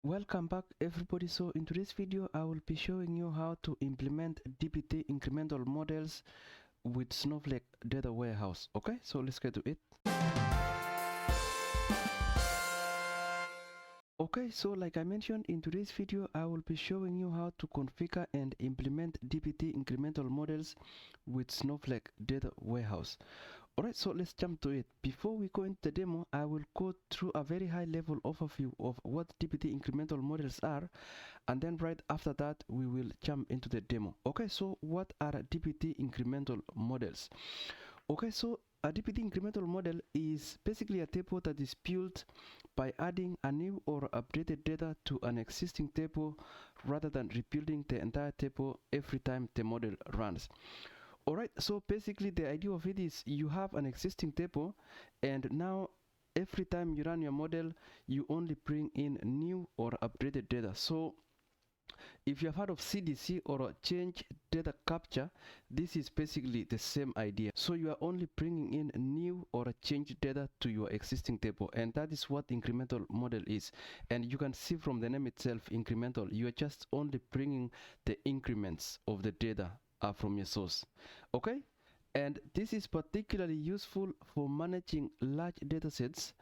Welcome back everybody. So in today's video I will be showing you how to implement DBT incremental models with Snowflake data warehouse. Okay, so let's get to it. Okay, so like I mentioned in today's video, I will be showing you how to configure and implement DBT incremental models with Snowflake data warehouse. Alright, so let's jump to it. Before we go into the demo, I will go through a very high level overview of what DBT incremental models are, and then right after that we will jump into the demo. Okay, so what are DBT incremental models? Okay, so a DBT incremental model is basically a table that is built by adding a new or updated data to an existing table rather than rebuilding the entire table every time the model runs. Alright, so basically the idea of it is you have an existing table, and now every time you run your model you only bring in new or updated data. So if you have heard of CDC or change data capture, this is basically the same idea. So you are only bringing in new or changed data to your existing table, and that is what incremental model is. And you can see from the name itself, incremental, you are just only bringing the increments of the data from your source. Okay, and this is particularly useful for managing large datasets,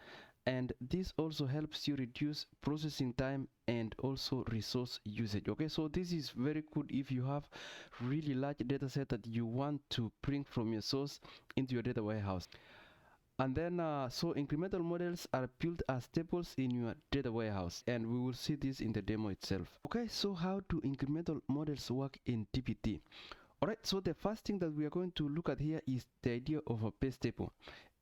and this also helps you reduce processing time and also resource usage. Okay, so this is very good if you have really large data set that you want to bring from your source into your data warehouse. And then so incremental models are built as tables in your data warehouse, and we will see this in the demo itself. Okay, so how do incremental models work in DBT? Alright, so the first thing that we are going to look at here is the idea of a base table.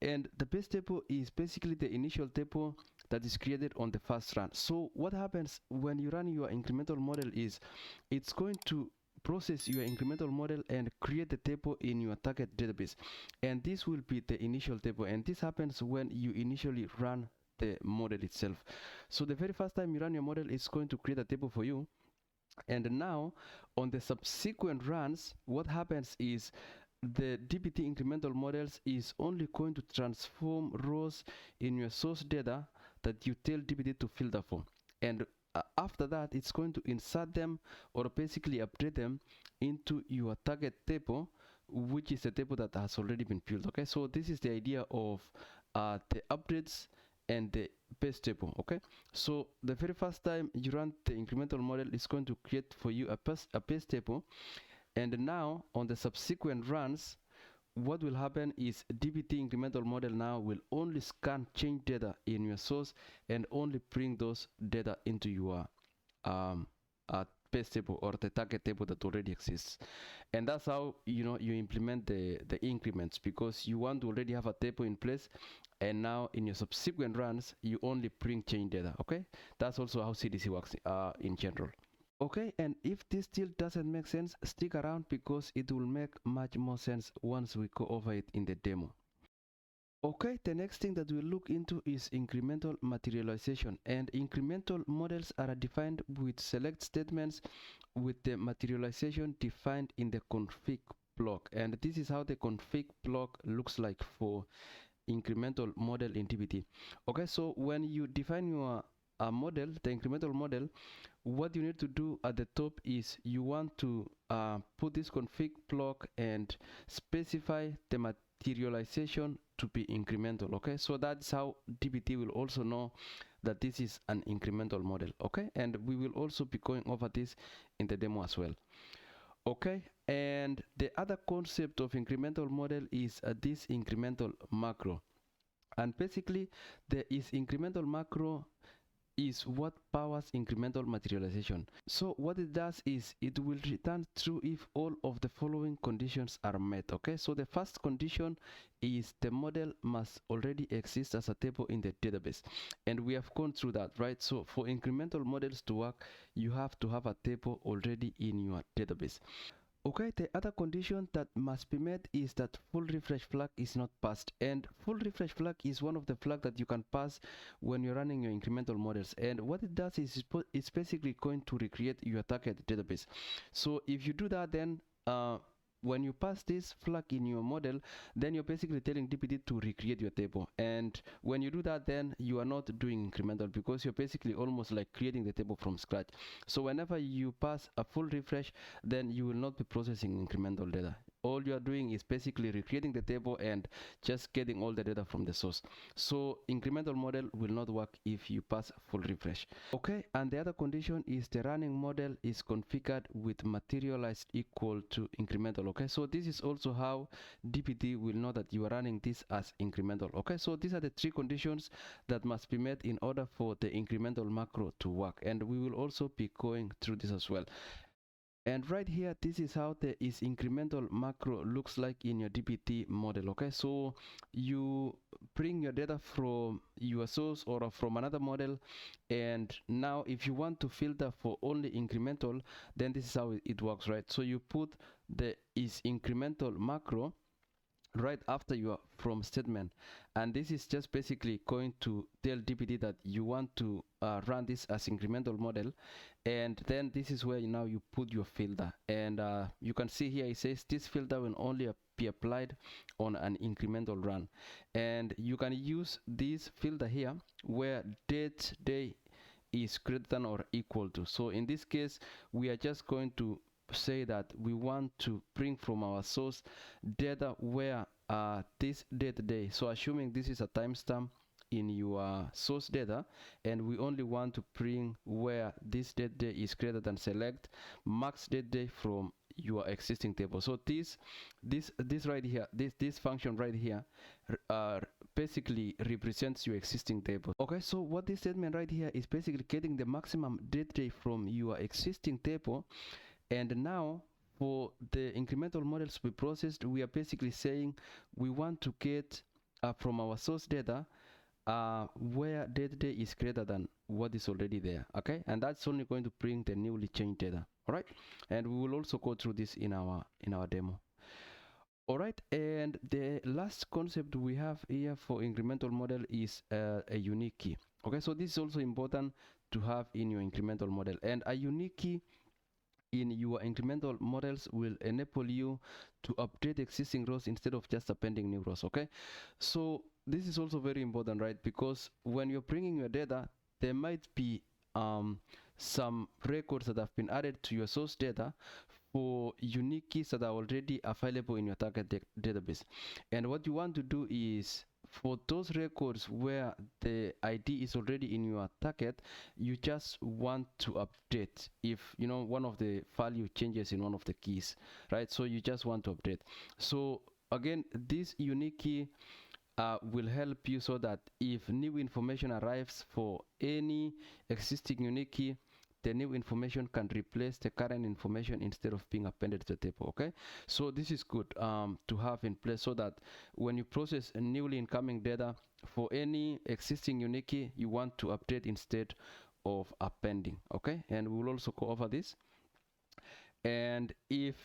And the base table is basically the initial table that is created on the first run. So what happens when you run your incremental model is it's going to process your incremental model and create the table in your target database. And this will be the initial table, and this happens when you initially run the model itself. So the very first time you run your model, it's going to create a table for you. And now on the subsequent runs, what happens is the DBT incremental models is only going to transform rows in your source data that you tell DBT to filter for. And after that, it's going to insert them or basically update them into your target table, which is a table that has already been built. Okay, so this is the idea of the updates and the base table. Okay, so the very first time you run the incremental model, is going to create for you a base table, and now on the subsequent runs, what will happen is DBT incremental model now will only scan change data in your source and only bring those data into your base table or the target table that already exists. And that's how you implement the increments, because you want to already have a table in place, and now in your subsequent runs you only bring change data. Okay, that's also how CDC works in general. Okay, and if this still doesn't make sense, stick around because it will make much more sense once we go over it in the demo. Okay, the next thing that we'll look into is incremental materialization, and incremental models are defined with select statements with the materialization defined in the config block, and this is how the config block looks like for incremental model in DBT. Okay, so when you define your model, the incremental model, what you need to do at the top is you want to put this config block and specify the materialization to be incremental. Okay, so that's how DBT will also know that this is an incremental model. Okay, and we will also be going over this in the demo as well. Okay, and the other concept of incremental model is this incremental macro, and basically there is incremental macro is what powers incremental materialization. So what it does is it will return true if all of the following conditions are met. Okay, so the first condition is the model must already exist as a table in the database, and we have gone through that, right? So for incremental models to work, you have to have a table already in your database. Okay, the other condition that must be met is that full refresh flag is not passed, and full refresh flag is one of the flags that you can pass when you're running your incremental models, and what it does is it's basically going to recreate your target database. So if you do that, then when you pass this flag in your model, then you're basically telling DBT to recreate your table. And when you do that, then you are not doing incremental, because you're basically almost like creating the table from scratch. So whenever you pass a full refresh, then you will not be processing incremental data. All you are doing is basically recreating the table and just getting all the data from the source. So incremental model will not work if you pass full refresh. Okay, and the other condition is the running model is configured with materialized equal to incremental. Okay, so this is also how DBT will know that you are running this as incremental. Okay, so these are the three conditions that must be met in order for the incremental macro to work, and we will also be going through this as well. And right here, this is how the is incremental macro looks like in your DBT model. Okay, so you bring your data from your source or from another model, and now if you want to filter for only incremental, then this is how it works, right? So you put the is incremental macro right after your from statement, and this is just basically going to tell DBT that you want to run this as incremental model. And then this is where now you put your filter, and you can see here it says this filter will only be applied on an incremental run, and you can use this filter here where date day is greater than or equal to. So in this case, we are just going to say that we want to bring from our source data where this date day, so assuming this is a timestamp in your source data, and we only want to bring where this date day is greater than, select max date day from your existing table. So this right here, this function right here basically represents your existing table. Okay, so what this statement right here is basically getting the maximum date day from your existing table. And now for the incremental models to be processed, we are basically saying we want to get from our source data where date day is greater than what is already there. Okay, and that's only going to bring the newly changed data. All right, and we will also go through this in our demo. All right, and the last concept we have here for incremental model is a unique key. Okay, so this is also important to have in your incremental model, and a unique key in your incremental models will enable you to update existing rows instead of just appending new rows. Okay, so this is also very important, right? Because when you're bringing your data, there might be some records that have been added to your source data for unique keys that are already available in your target database. And what you want to do is, for those records where the ID is already in your target, you just want to update if you know one of the value changes in one of the keys, right? So you just want to update. So again, this unique key will help you so that if new information arrives for any existing unique key, the new information can replace the current information instead of being appended to the table. Okay, so this is good to have in place, so that when you process a newly incoming data for any existing unique key, you want to update instead of appending. Okay, and we will also go over this. And if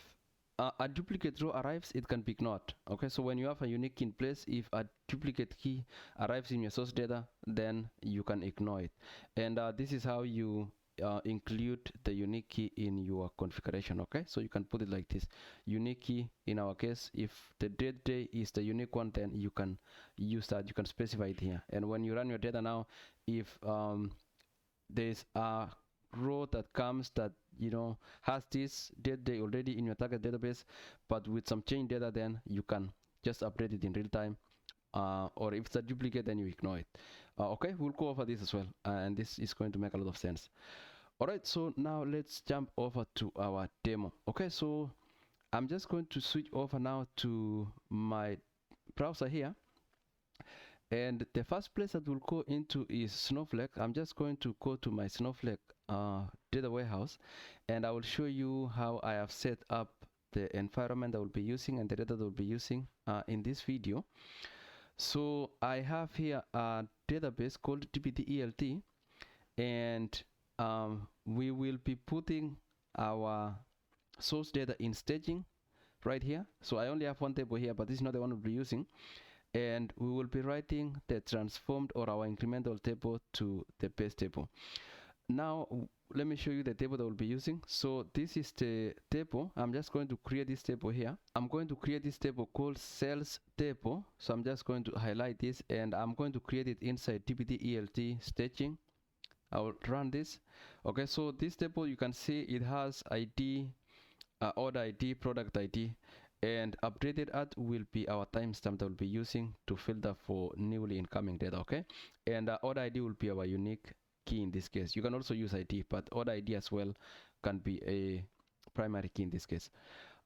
a duplicate row arrives, it can be ignored. Okay, so when you have a unique key in place, if a duplicate key arrives in your source data, then you can ignore it. And this is how you include the unique key in your configuration. Okay, so you can put it like this: unique key. In our case, if the date day is the unique one, then you can use that, you can specify it here. And when you run your data now, if there's a row that comes that has this date day already in your target database but with some change data, then you can just update it in real time, or if it's a duplicate, then you ignore it. Okay, we'll go over this as well, and this is going to make a lot of sense. All right, so now let's jump over to our demo. Okay, so I'm just going to switch over now to my browser here, and the first place that we'll go into is Snowflake. I'm just going to go to my Snowflake data warehouse, and I will show you how I have set up the environment I will be using and the data that I will be using in this video. So I have here a database called DBT ELT, and we will be putting our source data in staging right here. So I only have one table here, but this is not the one we'll be using. And we will be writing the transformed or our incremental table to the base table. now let me show you the table that we'll be using. So this is the table. I'm just going to create this table here. I'm going to create this table called sales table. So I'm just going to highlight this, and I'm going to create it inside DBT ELT staging. I will run this. Okay, so this table, you can see it has ID, order ID, product ID, and updated at will be our timestamp that we'll be using to filter for newly incoming data. Okay, and order ID will be our unique key in this case. You can also use ID, but order ID as well can be a primary key in this case.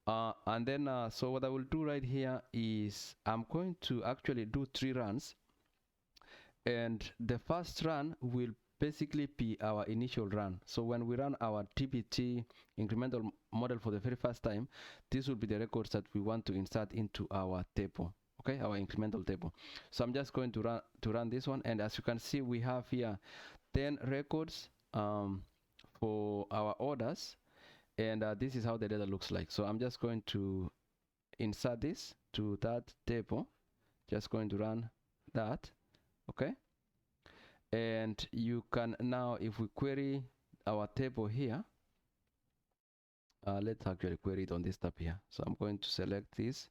And then so what I will do right here is I'm going to actually do 3 runs, and the first run will basically be our initial run. So when we run our DBT incremental model for the very first time, this will be the records that we want to insert into our table, okay, our incremental table. So I'm just going to run this one, and as you can see, we have here 10 records for our orders, and this is how the data looks like. So I'm just going to insert this to that table, just going to run that, okay. And you can now, if we query our table here, let's actually query it on this tab here. So I'm going to select this,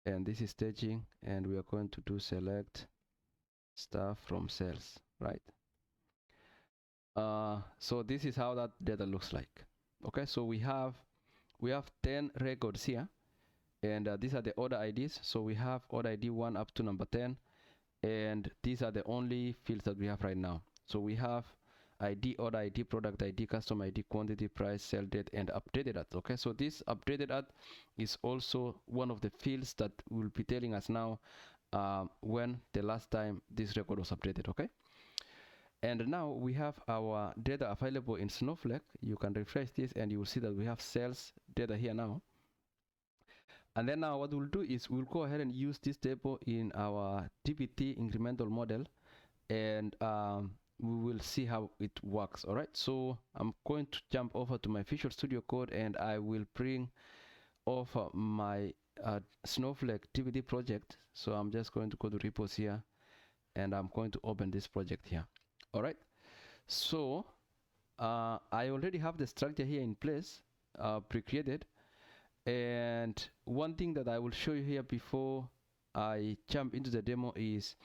and this is staging, and we are going to do select stuff from sales, right? So this is how that data looks like. Okay, so we have 10 records here, and these are the order IDs. So we have order ID 1 up to number 10, and these are the only fields that we have right now. So we have ID, order ID, product ID, customer ID, quantity, price, sell date, and updated at. Okay, so this updated at is also one of the fields that will be telling us now when the last time this record was updated. Okay, and now we have our data available in Snowflake. You can refresh this, and you will see that we have sales data here now. And then now what we'll do is we'll go ahead and use this table in our DBT incremental model, and we will see how it works. All right, so I'm going to jump over to my Visual Studio Code, and I will bring over my Snowflake DBT project. So I'm just going to go to repos here, and I'm going to open this project here. All right, so I already have the structure here in place, pre-created. And one thing that I will show you here before I jump into the demo is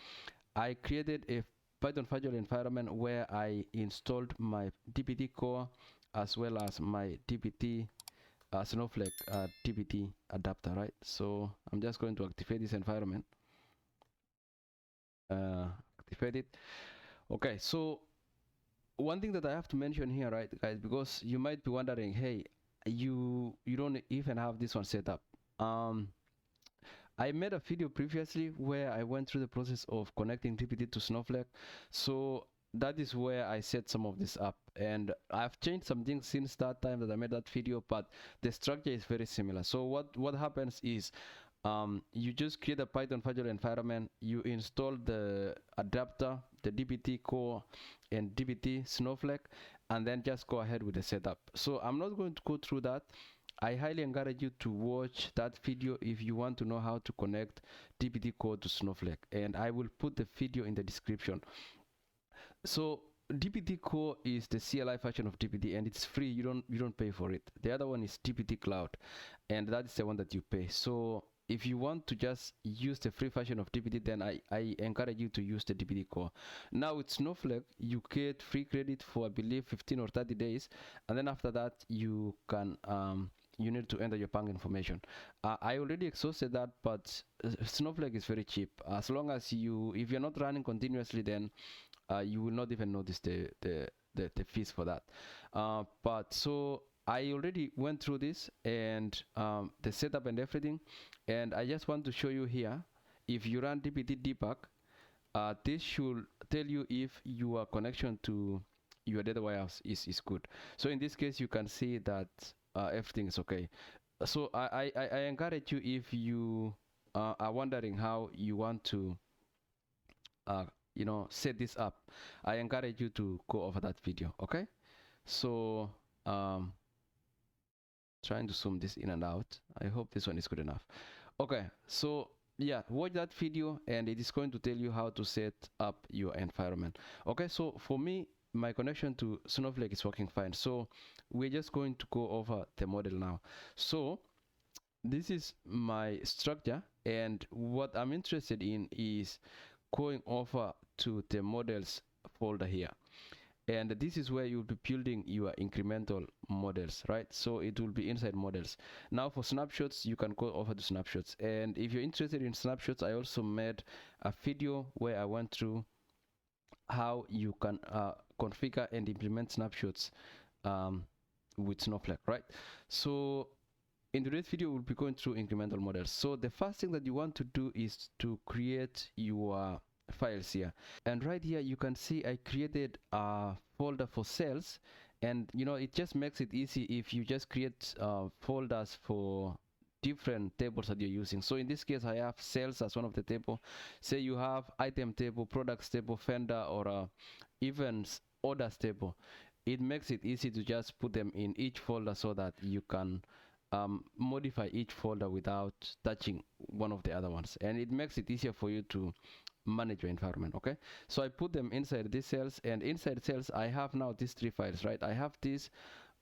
I created a Python virtual environment where I installed my DBT core as well as my DBT Snowflake DBT adapter, right? So I'm just going to activate this environment. Activate it. Okay, so one thing that I have to mention here, right, guys, because you might be wondering, hey, you don't even have this one set up. I made a video previously where I went through the process of connecting DBT to Snowflake, so that is where I set some of this up, and I've changed some things since that time that I made that video, but the structure is very similar. So what happens is you just create a Python virtual environment, you install the adapter, the DBT core, and DBT Snowflake, and then just go ahead with the setup. So I'm not going to go through that. I highly encourage you to watch that video if you want to know how to connect DBT core to Snowflake, and I will put the video in the description. So DBT core is the CLI version of DBT, and it's free. You don't pay for it. The other one is DBT Cloud, and that's the one that you pay. So if you want to just use the free version of DBT, then I encourage you to use the DBT core. Now with Snowflake, you get free credit for, I believe, 15 or 30 days, and then after that you can you need to enter your bank information. I already exhausted that, but Snowflake is very cheap. As long as if you're not running continuously, then you will not even notice the fees for that. But so I already went through this and the setup and everything, and I just want to show you here. If you run DBT debug, this should tell you if your connection to your data warehouse is good. So in this case, you can see that everything is okay. So I encourage you, if you are wondering how you want to set this up, I encourage you to go over that video. Okay, so trying to zoom this in and out. I hope this one is good enough. Okay, so yeah, watch that video and it is going to tell you how to set up your environment. Okay, so for me, my connection to Snowflake is working fine. So we're just going to go over the model now. So this is my structure, and what I'm interested in is going over to the models folder here. And this is where you'll be building your incremental models, right? So it will be inside models. Now for snapshots, you can go over to snapshots. And if you're interested in snapshots, I also made a video where I went through how you can configure and implement snapshots with Snowflake, right? So in today's video, we'll be going through incremental models. So the first thing that you want to do is to create your files here. And right here, you can see I created a folder for sales. And it just makes it easy if you just create folders for different tables that you're using. So in this case, I have sales as one of the table. Say you have item table, products table, vendor, or even orders table. It makes it easy to just put them in each folder so that you can modify each folder without touching one of the other ones, and it makes it easier for you to manage your environment. Okay, so I put them inside these cells, and inside cells I have now these 3 files, right? I have these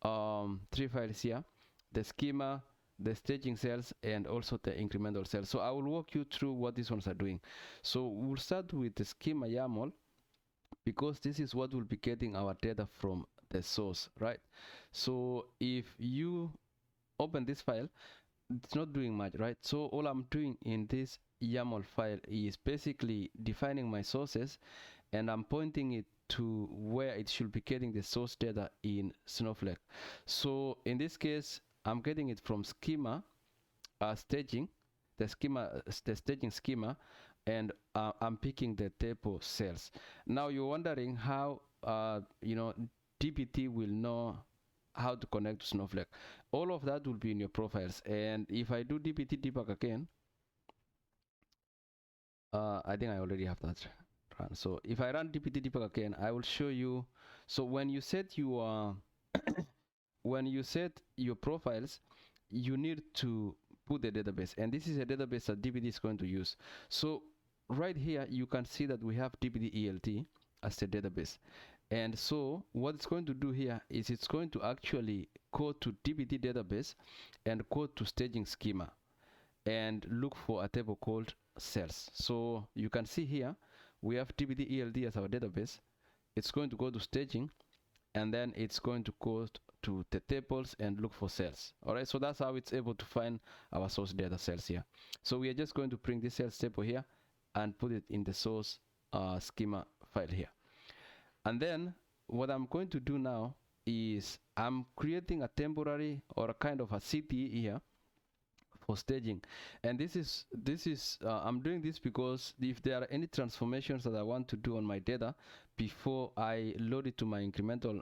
3 files here: the schema, the staging cells, and also the incremental cells. So I will walk you through what these ones are doing. So we'll start with the schema YAML, because this is what will be getting our data from the source, right? So if you open this file, it's not doing much, right? So all I'm doing in this YAML file is basically defining my sources, and I'm pointing it to where it should be getting the source data in Snowflake. So in this case, I'm getting it from schema staging, the staging schema, and I'm picking the table cells. Now you're wondering how DBT will know how to connect to Snowflake. All of that will be in your profiles. And if I do DBT debug again, I think I already have that run. So if I run DBT debug again, I will show you. So when you set your when you set your profiles, you need to put the database, and this is a database that DBT is going to use. So right here you can see that we have DBT ELT as the database. And so what it's going to do here is it's going to actually go to DBT database and go to staging schema and look for a table called cells. So you can see here we have DBT ELD as our database. It's going to go to staging, and then it's going to go to the tables and look for cells. All right, so that's how it's able to find our source data cells here. So we are just going to bring this cells table here and put it in the source schema file here. And then what I'm going to do now is I'm creating a temporary or a kind of a CTE here for staging. And this is I'm doing this because if there are any transformations that I want to do on my data before I load it to my incremental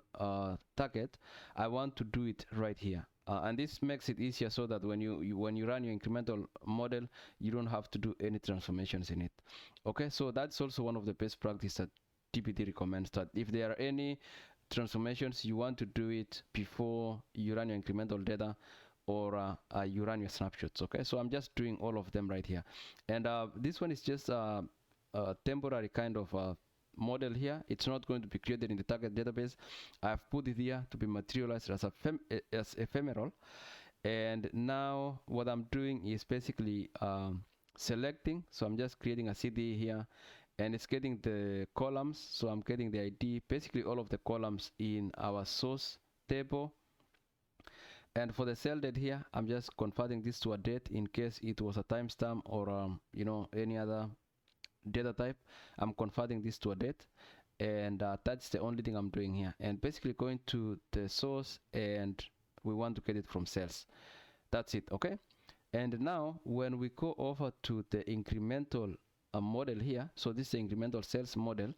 target, I want to do it right here. And this makes it easier so that when you run your incremental model, you don't have to do any transformations in it. Okay, so that's also one of the best practices that DBT recommends, that if there are any transformations, you want to do it before you run your incremental data or you run your snapshots. Okay, so I'm just doing all of them right here, and this one is just a temporary kind of model here. It's not going to be created in the target database. I've put it here to be materialized as ephemeral. And now what I'm doing is basically selecting. So I'm just creating a CD here, and it's getting the columns. So I'm getting the ID, basically all of the columns in our source table. And for the cell date here, I'm just converting this to a date in case it was a timestamp or any other data type. I'm converting this to a date, and that's the only thing I'm doing here. And basically going to the source, and we want to get it from cells. That's it. Okay, and now when we go over to the incremental model here, so this is the incremental cells model.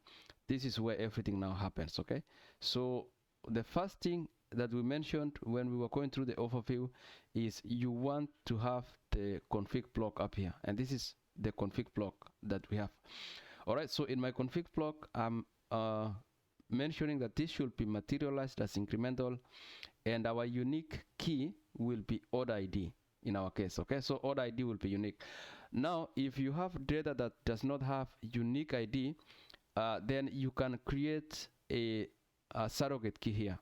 This is where everything now happens. Okay, so the first thing that we mentioned when we were going through the overview is you want to have the config block up here, and this is the config block that we have. All right, so in my config block, I'm mentioning that this should be materialized as incremental, and our unique key will be order ID in our case. Okay, so order ID will be unique. Now if you have data that does not have unique ID, then you can create a a surrogate key here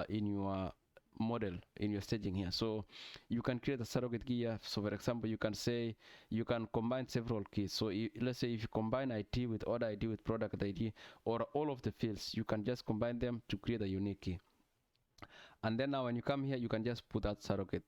in your model, in your staging here. So you can create a surrogate key here. So for example, you can say you can combine several keys. So let's say if you combine ID with order ID with product ID, or all of the fields, you can just combine them to create a unique key. And then now when you come here, you can just put that surrogate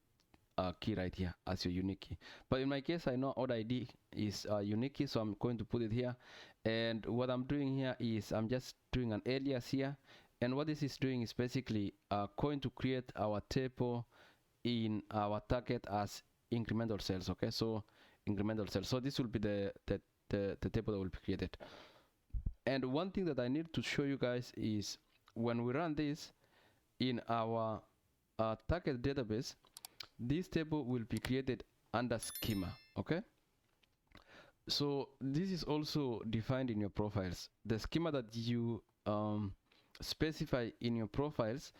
key right here as your unique key. But in my case, I know order ID is a unique key, so I'm going to put it here. And what I'm doing here is I'm just doing an alias here. And what this is doing is basically going to create our table in our target as incremental cells. Okay, so incremental cells. So this will be the table that will be created. And one thing that I need to show you guys is when we run this in our target database, this table will be created under schema. Okay, so this is also defined in your profiles. The schema that you specify in your profiles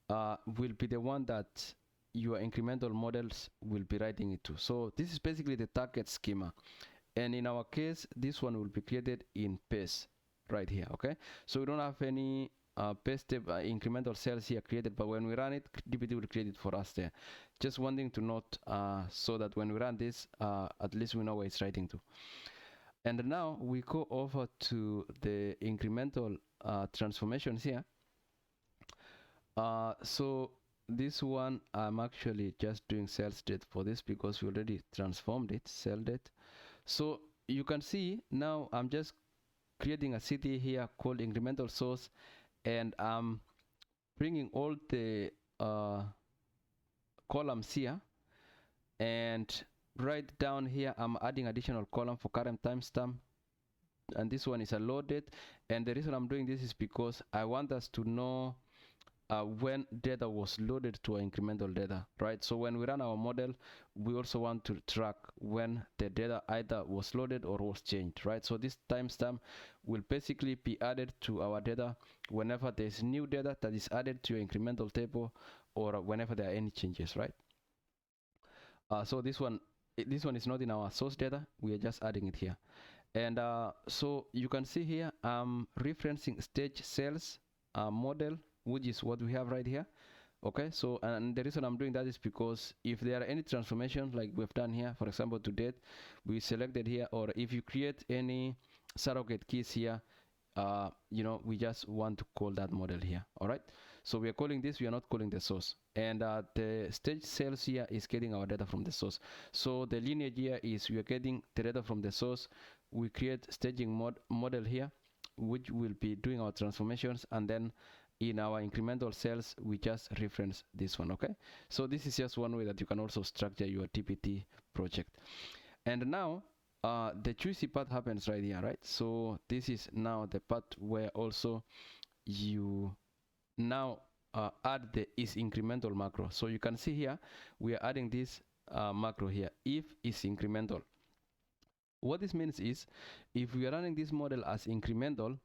will be the one that your incremental models will be writing it to. So this is basically the target schema, and in our case this one will be created in pace right here. Okay, so we don't have any paste incremental cells here created, but when we run it, DBT will create it for us there. Just one thing to note, so that when we run this, at least we know where it's writing to. And now we go over to the incremental transformations here. So this one, I'm actually just doing cells date for this because we already transformed it, cell date. So you can see now I'm just creating a city here called incremental source, and I'm bringing all the columns here, and right down here I'm adding additional column for current timestamp, and this one is a load date. And the reason I'm doing this is because I want us to know when data was loaded to our incremental data, right? So when we run our model, we also want to track when the data either was loaded or was changed, right? So this timestamp will basically be added to our data whenever there's new data that is added to your incremental table, or whenever there are any changes, right? So this one is not in our source data, we are just adding it here. And so you can see here I'm referencing stage cells model, which is what we have right here. Okay, so and the reason I'm doing that is because if there are any transformations like we've done here, for example to date, we selected here, or if you create any surrogate keys here, you know, we just want to call that model here. All right, so we are calling this, we are not calling the source. And the stage cells here is getting our data from the source. So the lineage here is we are getting the data from the source. We create staging model here, which will be doing our transformations, and then in our incremental cells we just reference this one. Okay, so this is just one way that you can also structure your DBT project. And now the juicy part happens right here, right? So this is now the part where also you now add the is incremental macro. So you can see here we are adding this macro here, if is incremental. What this means is if we are running this model as incremental,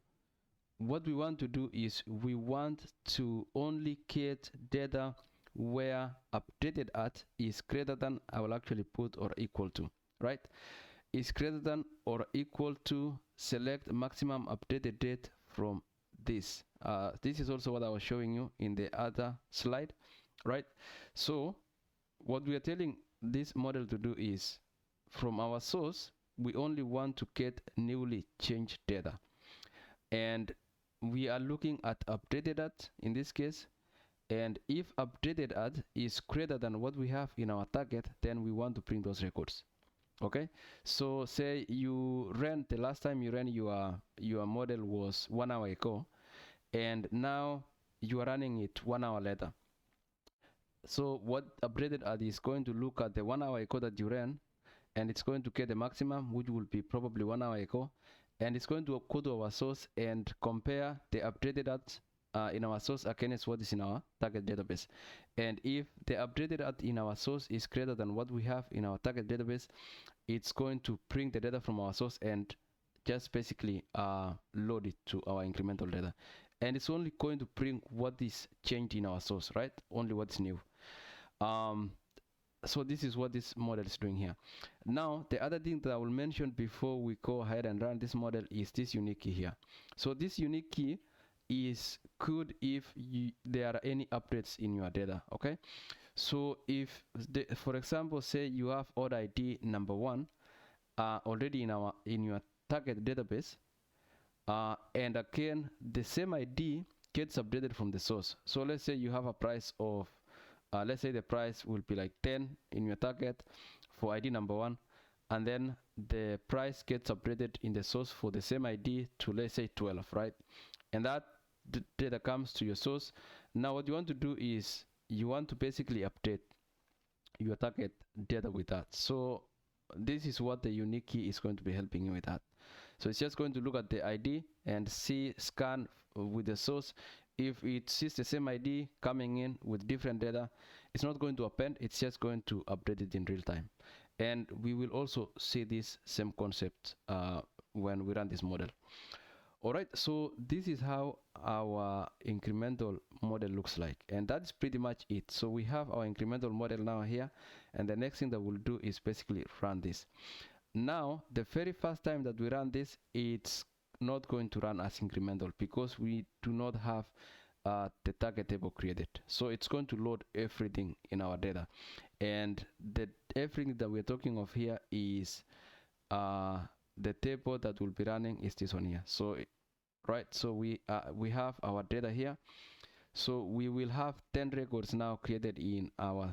what we want to do is we want to only get data where updated at is greater than, I will actually put or equal to, right? Is greater than or equal to select maximum updated date from this. This is also what I was showing you in the other slide, right? So what we are telling this model to do is from our source, we only want to get newly changed data. And we are looking at updated at in this case, and if updated at is greater than what we have in our target, then we want to print those records. Okay, so say you ran, the last time you ran your model was 1 hour ago, and now you are running it 1 hour later. So what updated at is going to look at the 1 hour ago that you ran, and it's going to get the maximum, which will be probably 1 hour ago, and it's going to go to our source and compare the updated at in our source against what is in our target database. And if the updated at in our source is greater than what we have in our target database, it's going to bring the data from our source and just basically load it to our incremental data. And it's only going to bring what is changed in our source, right? Only what's new. So this is what this model is doing here. Now, the other thing that I will mention before we go ahead and run this model is this unique key here. So this unique key is good if there are any updates in your data. Okay, so if for example, say you have order ID number 1 already in your target database, and again the same ID gets updated from the source. So let's say you have a price of let's say the price will be like 10 in your target for ID number 1, and then the price gets updated in the source for the same ID to, let's say, 12, right? And that data comes to your source. Now what you want to do is you want to basically update your target data with that. So this is what the unique key is going to be helping you with that. So it's just going to look at the ID and scan with the source. If it sees the same ID coming in with different data, it's not going to append, it's just going to update it in real time. And we will also see this same concept when we run this model. All right, so this is how our incremental model looks like, and that's pretty much it. So we have our incremental model now here, and the next thing that we'll do is basically run this. Now, the very first time that we run this, it's not going to run as incremental because we do not have the target table created. So it's going to load everything in our data, and everything that we're talking of here is the table that will be running is this one here. So right, so we have our data here. So we will have 10 records now created in our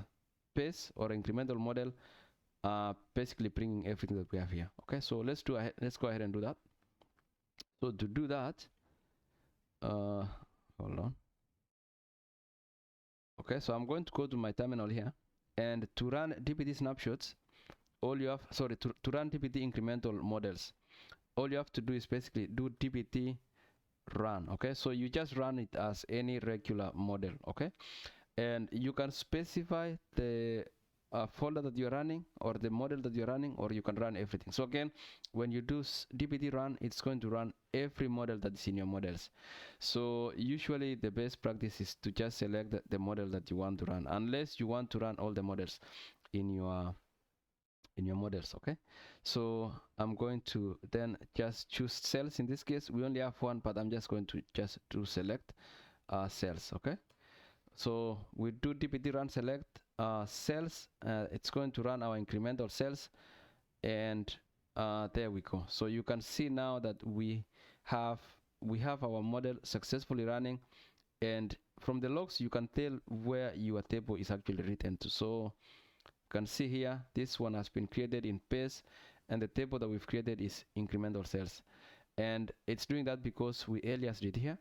base or incremental model, basically bringing everything that we have here. Okay, so let's go ahead and do that. So to do that, hold on. Okay, so I'm going to go to my terminal here, and to run DBT snapshots, all you have, sorry, to run DBT incremental models, all you have to do is basically do DBT run. Okay, so you just run it as any regular model. Okay, and you can specify the folder that you're running or the model that you're running, or you can run everything. So again, when you do DBT run, it's going to run every model that is in your models. So usually the best practice is to just select the model that you want to run, unless you want to run all the models in your models. Okay, so I'm going to then just choose cells. In this case we only have one, but I'm just going to just do select cells. Okay, so we do DBT run select cells. It's going to run our incremental cells, and there we go. So you can see now that we have our model successfully running, and from the logs you can tell where your table is actually written to. So you can see here this one has been created in base, and the table that we've created is incremental cells, and it's doing that because we aliased it here,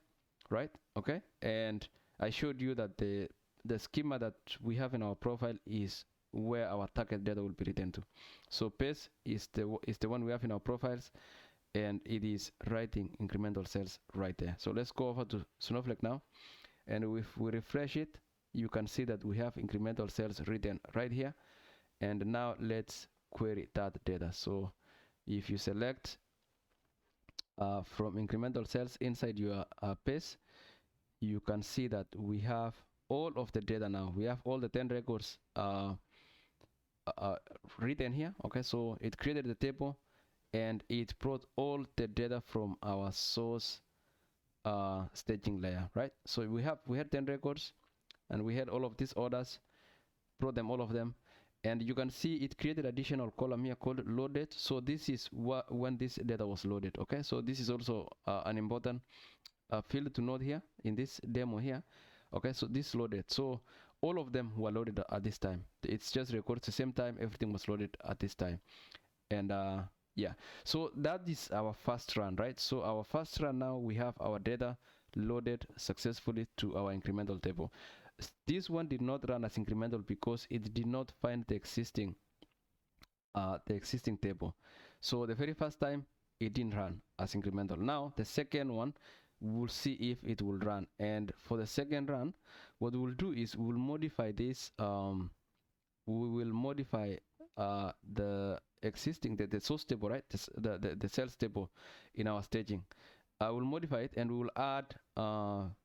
right? Okay, and I showed you that the schema that we have in our profile is where our target data will be written to. So base is the one we have in our profiles, and it is writing incremental cells right there. So let's go over to Snowflake now, and if we refresh it, you can see that we have incremental cells written right here. And now let's query that data. So if you select from incremental cells inside your base, you can see that we have all of the data now. We have all the 10 records written here. Okay, so it created the table, and it brought all the data from our source staging layer, right? So we had 10 records, and we had all of these orders, brought them, all of them, and you can see it created additional column here called loaded. So this is when this data was loaded. Okay, so this is also an important field to note here in this demo here. Okay, so this loaded, so all of them were loaded at this time. It's just records the same time everything was loaded at this time. And yeah, so that is our first run, right? So our first run, now we have our data loaded successfully to our incremental table. This one did not run as incremental because it did not find the existing table. So the very first time it didn't run as incremental. Now the second one, we'll see if it will run, and for the second run, what we'll do is we'll modify this. We will modify the existing the source table, right? The sales table in our staging. I will modify it, and we will add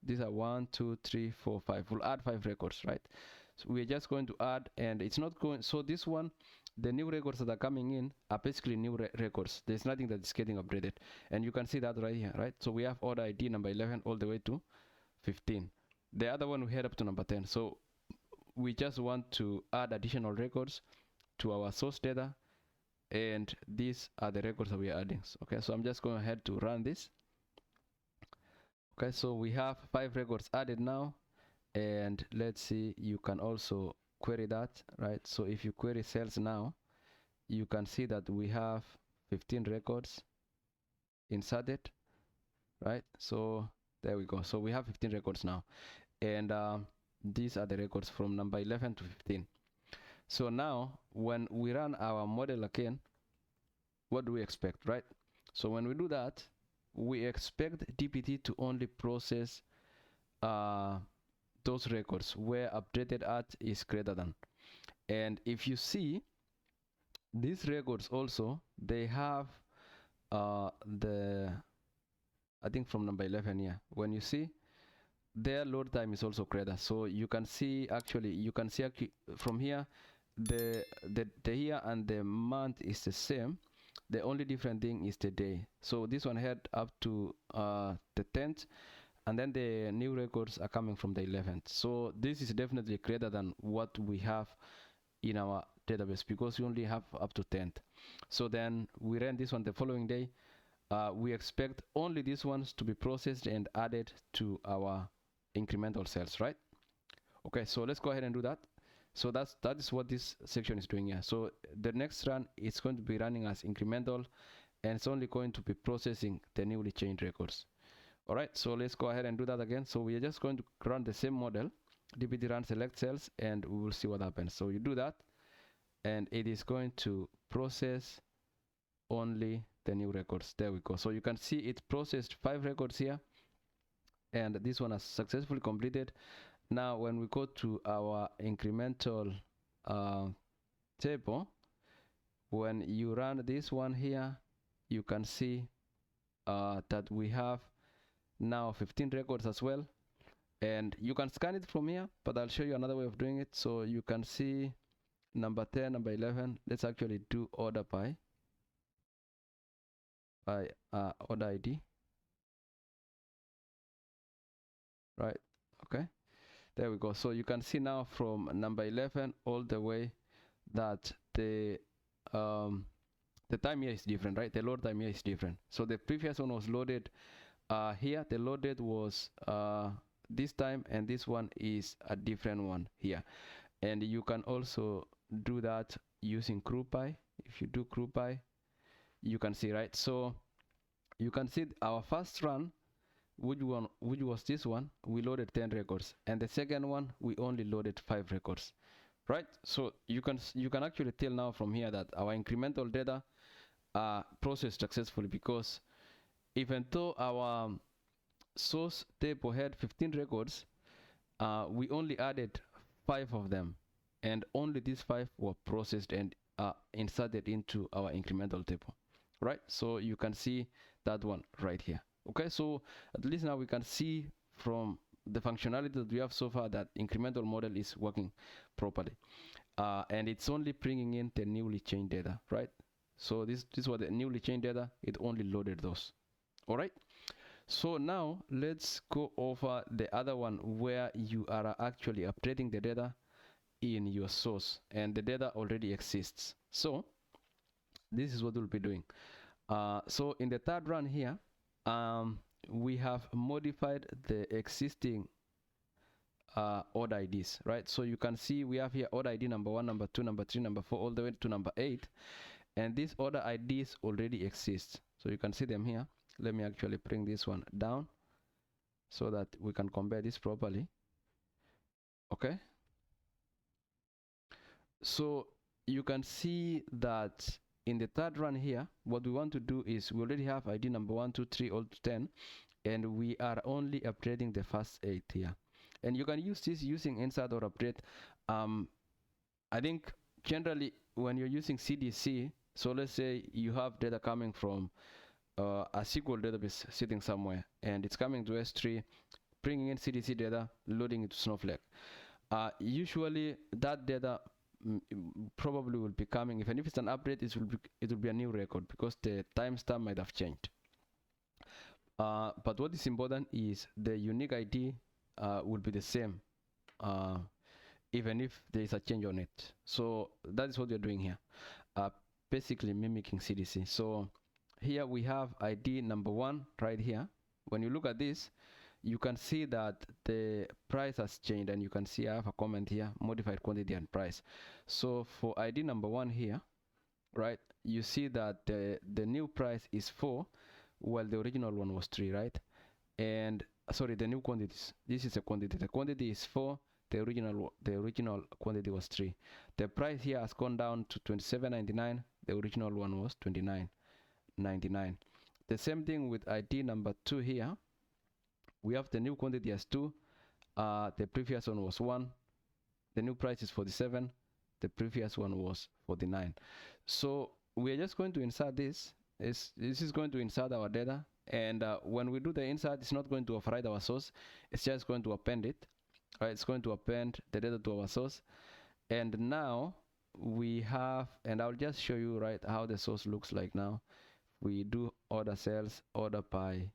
these are 1 2 3 4 5. We'll add 5 records, right? So we're just going to add, and it's not going, so this one the new records that are coming in are basically new records. There's nothing that is getting updated, and you can see that right here, right? So we have order ID number 11 all the way to 15. The other one we head up to number 10. So we just want to add additional records to our source data, and these are the records that we are adding. Okay, so I'm just going ahead to run this. Okay, so we have 5 records added now, and let's see, you can also query that, right? So if you query sales now, you can see that we have 15 records inserted, right? So there we go. So we have 15 records now, and these are the records from number 11 to 15. So now when we run our model again, what do we expect, right? So when we do that, we expect DBT to only process those records where updated at is greater than. And if you see, these records also, they have I think from number 11 here, when you see, their load time is also greater. So you can see actually from here, the year and the month is the same. The only different thing is the day. So this one head up to the 10th, and then the new records are coming from the 11th. So this is definitely greater than what we have in our database, because we only have up to 10th. So then we ran this one the following day. We expect only these ones to be processed and added to our incremental cells, right? Okay, so let's go ahead and do that. So that is what this section is doing here. So the next run is going to be running as incremental, and it's only going to be processing the newly changed records. All right, so let's go ahead and do that again. So we are just going to run the same model, dbt run select cells, and we will see what happens. So you do that, and it is going to process only the new records. There we go. So you can see it processed 5 records here, and this one has successfully completed. Now when we go to our incremental table, when you run this one here, you can see that we have now 15 records as well, and you can scan it from here, but I'll show you another way of doing it. So you can see number 10, number 11. Let's actually do order by order ID, right? Okay, there we go. So you can see now from number 11 all the way that the time here is different, right? The load time here is different. So the previous one was loaded here, the loaded was this time, and this one is a different one here. And you can also do that using GroupBy. If you do GroupBy, you can see, right? So you can see our first run, which was this one, we loaded 10 records, and the second one we only loaded 5 records, right? So you can actually tell now from here that our incremental data are processed successfully, because even though our source table had 15 records, we only added 5 of them, and only these 5 were processed and inserted into our incremental table, right? So you can see that one right here. Okay, so at least now we can see from the functionality that we have so far that incremental model is working properly, and it's only bringing in the newly changed data, right? So this was the newly changed data, it only loaded those. All right, so now let's go over the other one where you are actually updating the data in your source and the data already exists. So this is what we'll be doing. So in the third run here, we have modified the existing order IDs, right? So you can see we have here order ID number 1, number 2, number 3, number 4, all the way to number 8, and these order IDs already exist. So you can see them here. Let me actually bring this one down so that we can compare this properly. Okay, so you can see that in the third run here, what we want to do is we already have ID number 1, 2, 3, all to 10, and we are only updating the first 8 here. And you can use this using insert or update. I think generally when you're using CDC, so let's say you have data coming from a SQL database sitting somewhere, and it's coming to S3, bringing in CDC data, loading it to Snowflake. Usually that data probably will be coming. Even if it's an update, it will be a new record because the timestamp might have changed. But what is important is the unique ID will be the same, even if there is a change on it. So that is what we're doing here, basically mimicking CDC. So here we have ID number 1 right here. When you look at this, you can see that the price has changed, and you can see I have a comment here, modified quantity and price. So for ID number 1 here, right, you see that the new price is 4, while the original one was 3, right? And sorry, the new quantities, this is a quantity, the quantity is 4, the original quantity was 3. The price here has gone down to 27.99, the original one was 29.99. The same thing with ID number 2 here. We have the new quantity as 2, the previous one was 1, the new price is 47, the previous one was 49. So we are just going to insert this. This is going to insert our data, and when we do the insert, it's not going to override our source, it's just going to append it. Right, it's going to append the data to our source, and now we have, and I'll just show you right how the source looks like now. We do order sales, order by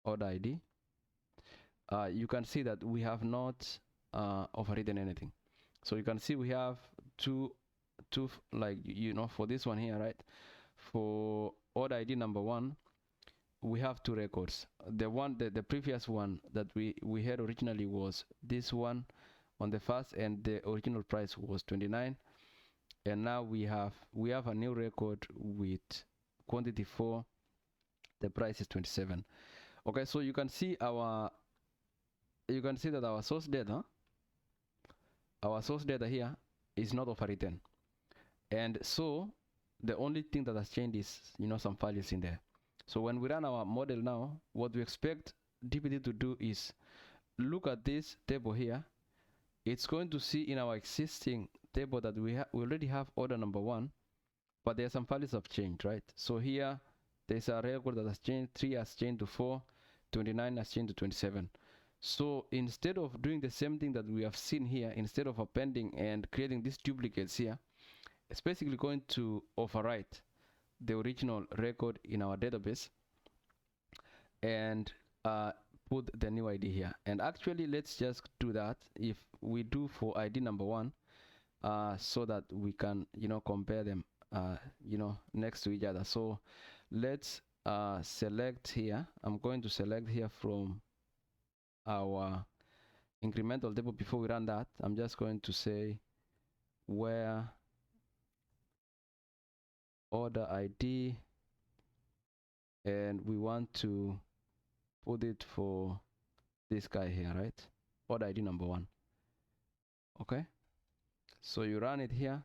order ID. You can see that we have not overridden anything. So you can see we have two like, for this one here, right? For order ID number 1, we have 2 records. The previous one that we had originally was this one on the first, and the original price was 29. And now we have a new record with quantity 4, the price is 27. Okay, so you can see that our source data here is not overwritten, and so the only thing that has changed is some values in there. So when we run our model now, what we expect DBT to do is look at this table here. It's going to see in our existing table that we already have order number 1, but there are some values have changed, right? So here there's a record that has changed. 3 has changed to 4, 29 has changed to 27. So instead of doing the same thing that we have seen here, instead of appending and creating these duplicates here, it's basically going to overwrite the original record in our database and put the new ID here. And actually, let's just do that if we do for ID number 1, so that we can compare them next to each other. So let's select here. I'm going to select here from our incremental table. Before we run that, I'm just going to say where order ID, and we want to put it for this guy here, right? Order ID number 1. Okay, so you run it here,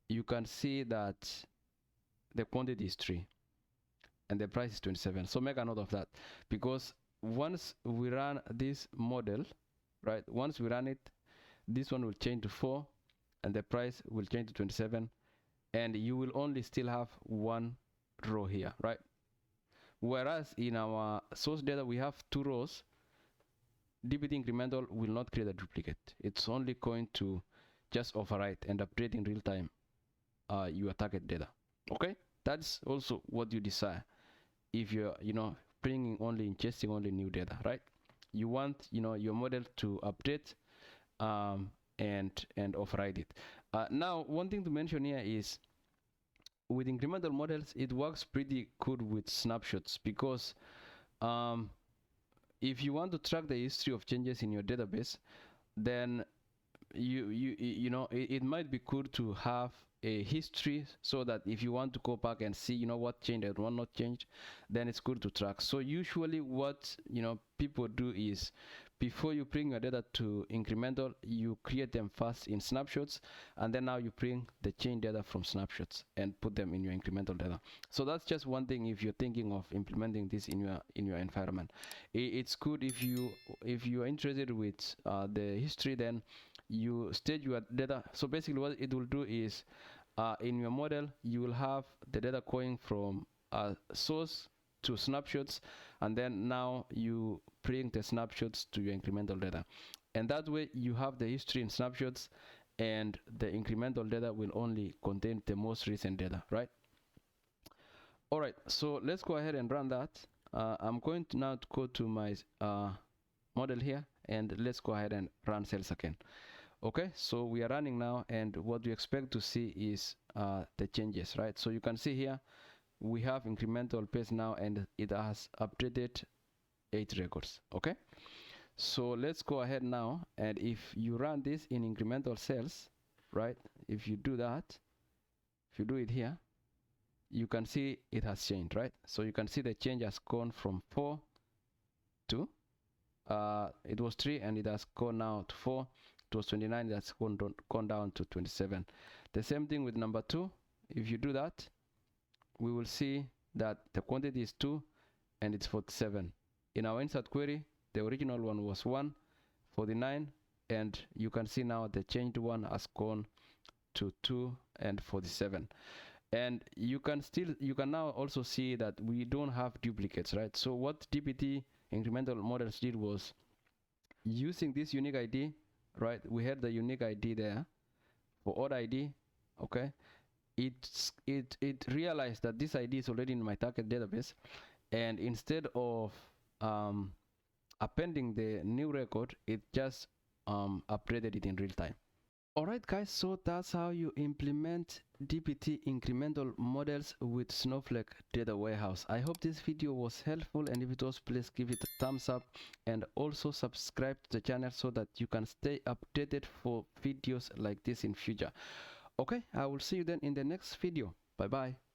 you can see that the quantity is 3 and the price is 27. So make a note of that, because once we run this model, right, once we run it, this one will change to 4 and the price will change to 27, and you will only still have 1 row here, right? Whereas in our source data we have 2 rows. DBT Incremental will not create a duplicate. It's only going to just overwrite and update in real time your target data. Okay, that's also what you desire if you're bringing only, ingesting only new data, right? You want your model to update and override it. Now, one thing to mention here is with incremental models, it works pretty good with snapshots, because if you want to track the history of changes in your database, then it might be good to have a history, so that if you want to go back and see what changed and what not changed, then it's good to track. So usually what people do is, before you bring your data to incremental, you create them first in snapshots, and then now you bring the change data from snapshots and put them in your incremental data. So that's just one thing if you're thinking of implementing this in your environment. It's good if you are interested with the history, then you stage your data. So basically what it will do is, in your model you will have the data going from a source to snapshots, and then now you bring the snapshots to your incremental data, and that way you have the history in snapshots, and the incremental data will only contain the most recent data, right? All right, so let's go ahead and run that. I'm going to now go to my model here, and let's go ahead and run sales again. Okay, so we are running now, and what we expect to see is the changes, right? So you can see here we have incremental page now, and it has updated 8 records. Okay, so let's go ahead now, and if you run this in incremental sales, right, if you do that, if you do it here, you can see it has changed, right? So you can see the change has gone from 4 to it was 3, and it has gone now to 4. It was 29, that's gone down to 27. The same thing with number 2. If you do that, we will see that the quantity is 2 and it's 47. In our insert query, the original one was 1, 49, and you can see now the changed one has gone to 2 and 47. And you can now also see that we don't have duplicates, right? So what DBT incremental models did was using this unique ID, right? We had the unique ID there for odd ID. Okay, it realized that this ID is already in my target database, and instead of appending the new record, it just updated it in real time. Alright guys, so that's how you implement DBT incremental models with Snowflake Data Warehouse. I hope this video was helpful, and if it was, please give it a thumbs up, and also subscribe to the channel so that you can stay updated for videos like this in future. Okay, I will see you then in the next video. Bye bye.